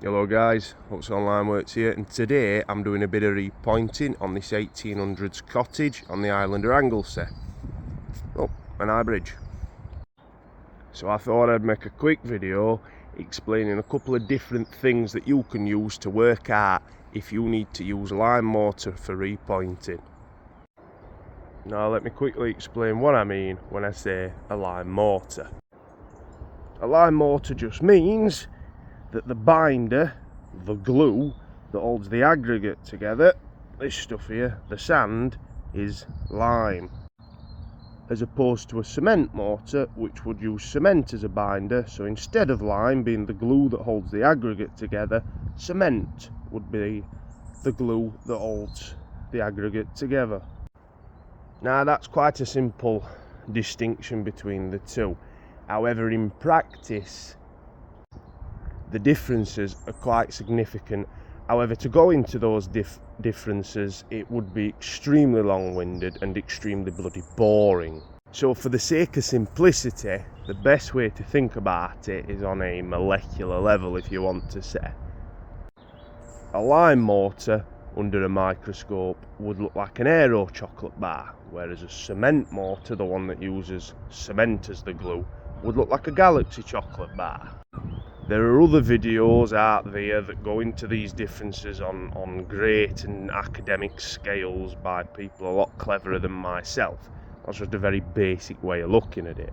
Hello guys, Hooks Online Works here, and today I'm doing a bit of repointing on this 1800s cottage on the island of Anglesey. Oh, an eye bridge. So I thought I'd make a quick video explaining a couple of different things that you can use to work out if you need to use lime mortar for repointing. Now let me quickly explain what I mean when I say a lime mortar. A lime mortar just means that the binder, the glue that holds the aggregate together, this stuff here, the sand, is lime, as opposed to a cement mortar which would use cement as a binder. So instead of lime being the glue that holds the aggregate together, cement would be the glue that holds the aggregate together. Now that's quite a simple distinction between the two. However, in practice the differences are quite significant. However, to go into those differences, it would be extremely long-winded and extremely bloody boring. So for the sake of simplicity, the best way to think about it is on a molecular level, if you want to say. A lime mortar under a microscope would look like an aero chocolate bar, whereas a cement mortar, the one that uses cement as the glue, would look like a galaxy chocolate bar. There are other videos out there that go into these differences on great and academic scales by people a lot cleverer than myself. That's just a very basic way of looking at it.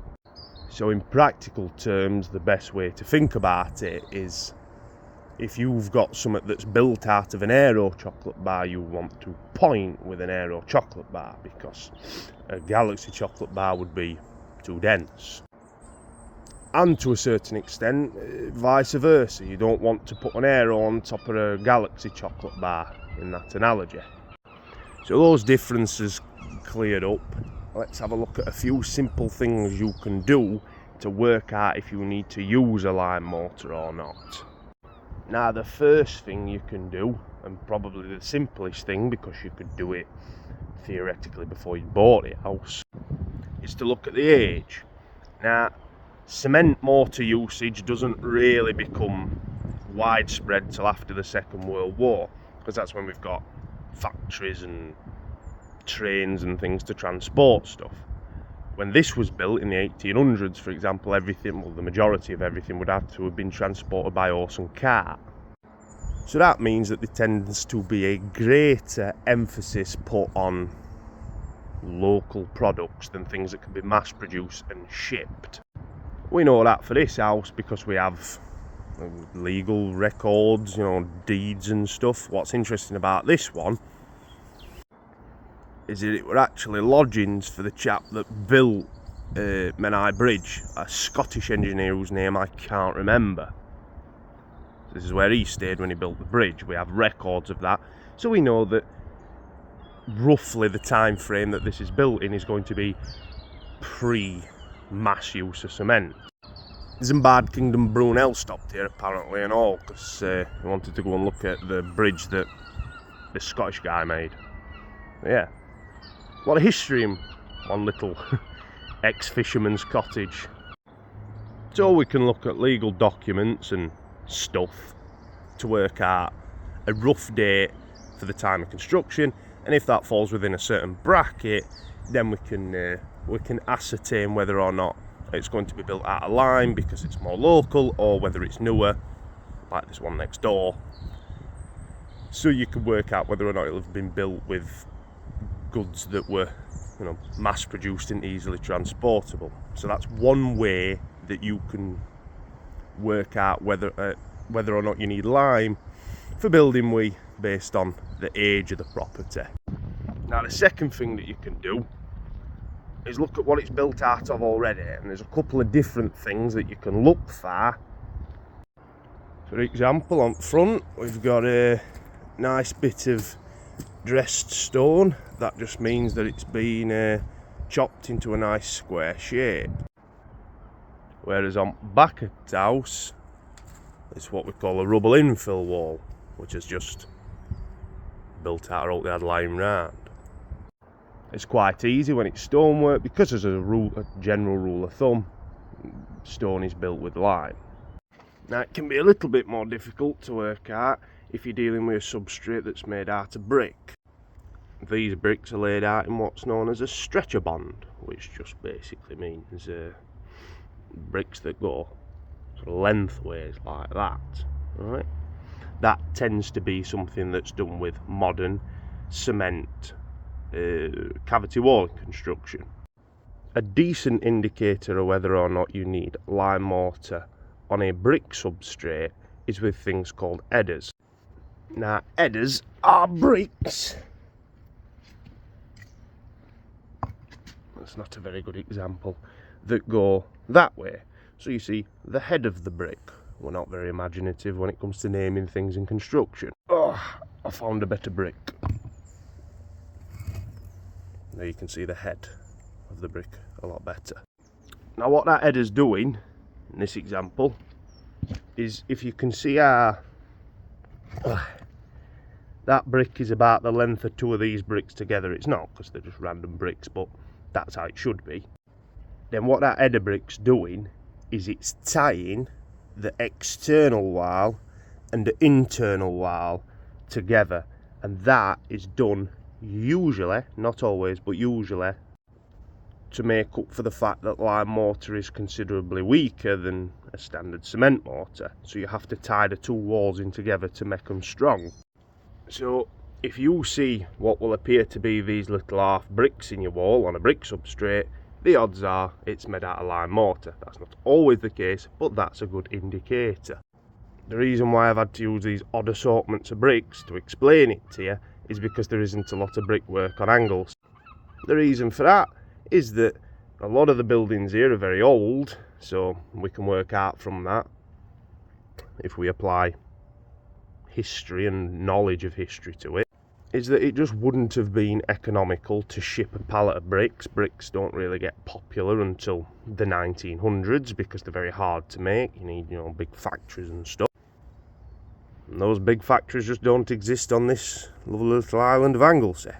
So in practical terms, the best way to think about it is, if you've got something that's built out of an aero chocolate bar, you want to point with an aero chocolate bar, because a galaxy chocolate bar would be too dense. And to a certain extent, vice versa. You don't want to put an aero on top of a galaxy chocolate bar in that analogy. So those differences cleared up, let's have a look at a few simple things you can do to work out if you need to use a lime mortar or not. Now the first thing you can do, and probably the simplest thing because you could do it theoretically before you bought the house, is to look at the age. Now, cement mortar usage doesn't really become widespread till after the Second World War, because that's when we've got factories and trains and things to transport stuff. When this was built in the 1800s, for example, everything, well, the majority of everything would have to have been transported by horse and cart. So that means that there tends to be a greater emphasis put on local products than things that can be mass produced and shipped. We know that for this house because we have legal records, deeds and stuff. What's interesting about this one is that it were actually lodgings for the chap that built Menai Bridge, a Scottish engineer whose name I can't remember. This is where he stayed when he built the bridge. We have records of that, so we know that roughly the time frame that this is built in is going to be pre-mass use of cement. Zimbabwe Kingdom Brunel stopped here apparently and all, because he wanted to go and look at the bridge that the Scottish guy made. But yeah, a lot of history in one little ex-fisherman's cottage. So we can look at legal documents and stuff to work out a rough date for the time of construction, and if that falls within a certain bracket, then we can ascertain whether or not it's going to be built out of lime because it's more local, or whether it's newer, like this one next door. So you can work out whether or not it'll have been built with goods that were, mass produced and easily transportable. So that's one way that you can work out whether or not you need lime for building based on the age of the property. Now the second thing that you can do is look at what it's built out of already, and there's a couple of different things that you can look for. For example, on front we've got a nice bit of dressed stone. That just means that it's been chopped into a nice square shape. Whereas on back of the house, it's what we call a rubble infill wall, which is just built out of the lime round. It's quite easy when it's stonework, because as a general rule of thumb, stone is built with lime. Now it can be a little bit more difficult to work out if you're dealing with a substrate that's made out of brick. These bricks are laid out in what's known as a stretcher bond, which just basically means bricks that go sort of lengthways like that. Right? That tends to be something that's done with modern cement cavity walling construction. A decent indicator of whether or not you need lime mortar on a brick substrate is with things called headers. Now, headers are bricks. That's not a very good example. That go that way. So you see the head of the brick. We're not very imaginative when it comes to naming things in construction. Oh, I found a better brick. There you can see the head of the brick a lot better. Now what that header's doing in this example is, if you can see that brick is about the length of two of these bricks together. It's not, because they're just random bricks, but that's how it should be. Then what that header brick's doing is it's tying the external wall and the internal wall together, and that is done usually, not always, but usually to make up for the fact that lime mortar is considerably weaker than a standard cement mortar, so you have to tie the two walls in together to make them strong. So if you see what will appear to be these little half bricks in your wall on a brick substrate, the odds are it's made out of lime mortar. That's not always the case, but that's a good indicator. The reason why I've had to use these odd assortments of bricks to explain it to you is because there isn't a lot of brickwork on Angles. The reason for that is that a lot of the buildings here are very old, so we can work out from that, if we apply history and knowledge of history to it, is that it just wouldn't have been economical to ship a pallet of bricks. Bricks don't really get popular until the 1900s because they're very hard to make. You need, big factories and stuff. And those big factories just don't exist on this lovely little island of Anglesey.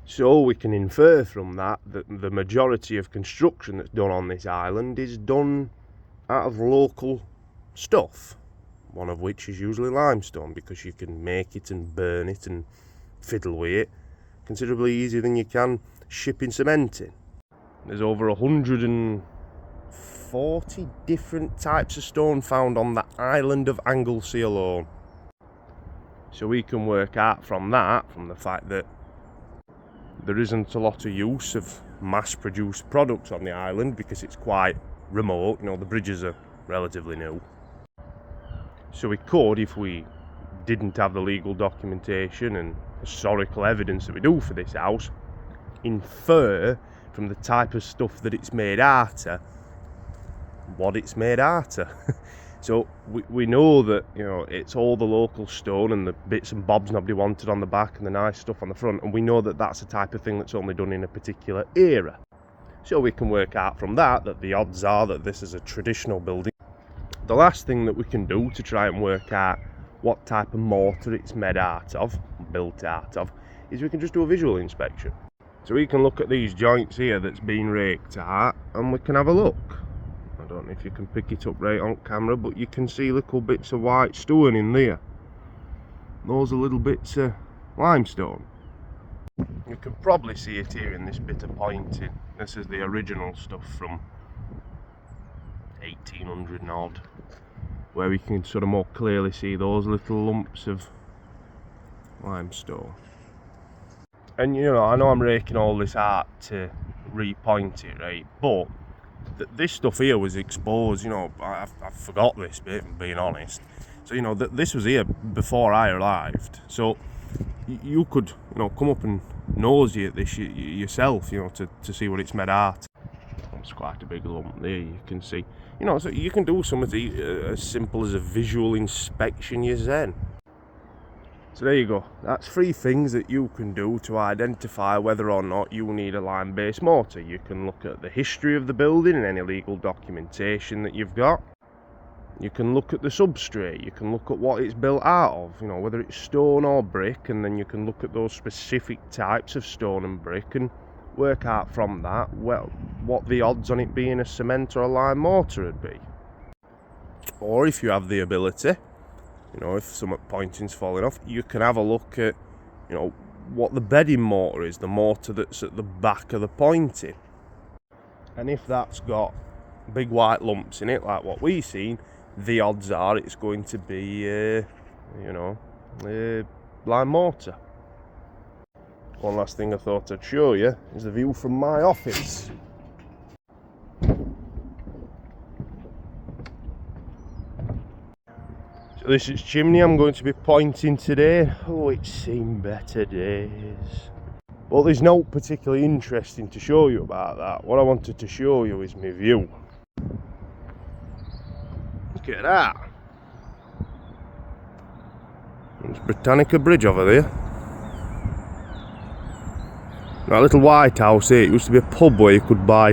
So we can infer from that that the majority of construction that's done on this island is done out of local stuff. One of which is usually limestone, because you can make it and burn it and fiddle with it considerably easier than you can shipping cement in. There's over 140 different types of stone found on the island of Anglesey alone. So we can work out from that, from the fact that there isn't a lot of use of mass-produced products on the island because it's quite remote. The bridges are relatively new. So we could, if we didn't have the legal documentation and historical evidence that we do for this house, infer from the type of stuff that it's made out of what it's made out of. So we know that it's all the local stone and the bits and bobs nobody wanted on the back and the nice stuff on the front, and we know that that's the type of thing that's only done in a particular era. So we can work out from that the odds are that this is a traditional building. The last thing that we can do to try and work out what type of mortar it's made out of, built out of, is we can just do a visual inspection. So we can look at these joints here that's been raked out, and we can have a look. I don't know if you can pick it up right on camera, but you can see little bits of white stone in there. Those are little bits of limestone. You can probably see it here in this bit of pointing. This is the original stuff from 1800 and odd, where we can sort of more clearly see those little lumps of limestone. And I know I'm raking all this out to repoint it, right, but this stuff here was exposed. I forgot this bit, if I'm being honest. So this was here before I arrived, so you could come up and nosy at this yourself, to see what it's made out. It's quite a big lump there, you can see. So you can do something as simple as a visual inspection yourself. So there you go. That's 3 things that you can do to identify whether or not you need a lime-based mortar. You can look at the history of the building and any legal documentation that you've got. You can look at the substrate. You can look at what it's built out of, whether it's stone or brick, and then you can look at those specific types of stone and brick and work out from that, well, what the odds on it being a cement or a lime mortar would be. Or if you have the ability, you know, if some pointing's falling off, you can have a look at, you know, what the bedding mortar is, the mortar that's at the back of the pointing. And if that's got big white lumps in it, like what we've seen, the odds are it's going to be, you know, blind mortar. One last thing I thought I'd show you is the view from my office. So this is chimney I'm going to be pointing today. Oh, it's seen better days. But there's no particularly interesting to show you about that. What I wanted to show you is my view. Look at that. There's Britannica Bridge over there. That little white house here, it used to be a pub where you could buy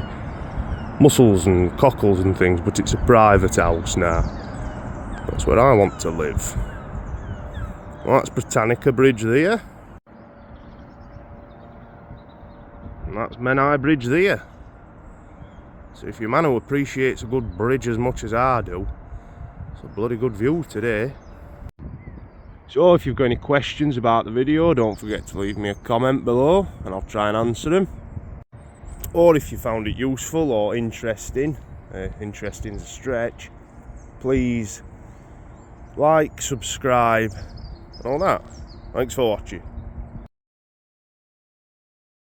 mussels and cockles and things, but it's a private house now. That's where I want to live. Well, that's Britannica Bridge there. And that's Menai Bridge there. So if you're a man who appreciates a good bridge as much as I do, it's a bloody good view today. So if you've got any questions about the video, don't forget to leave me a comment below and I'll try and answer them. Or if you found it useful or interesting, interesting's a stretch, please like, subscribe and all that. Thanks for watching.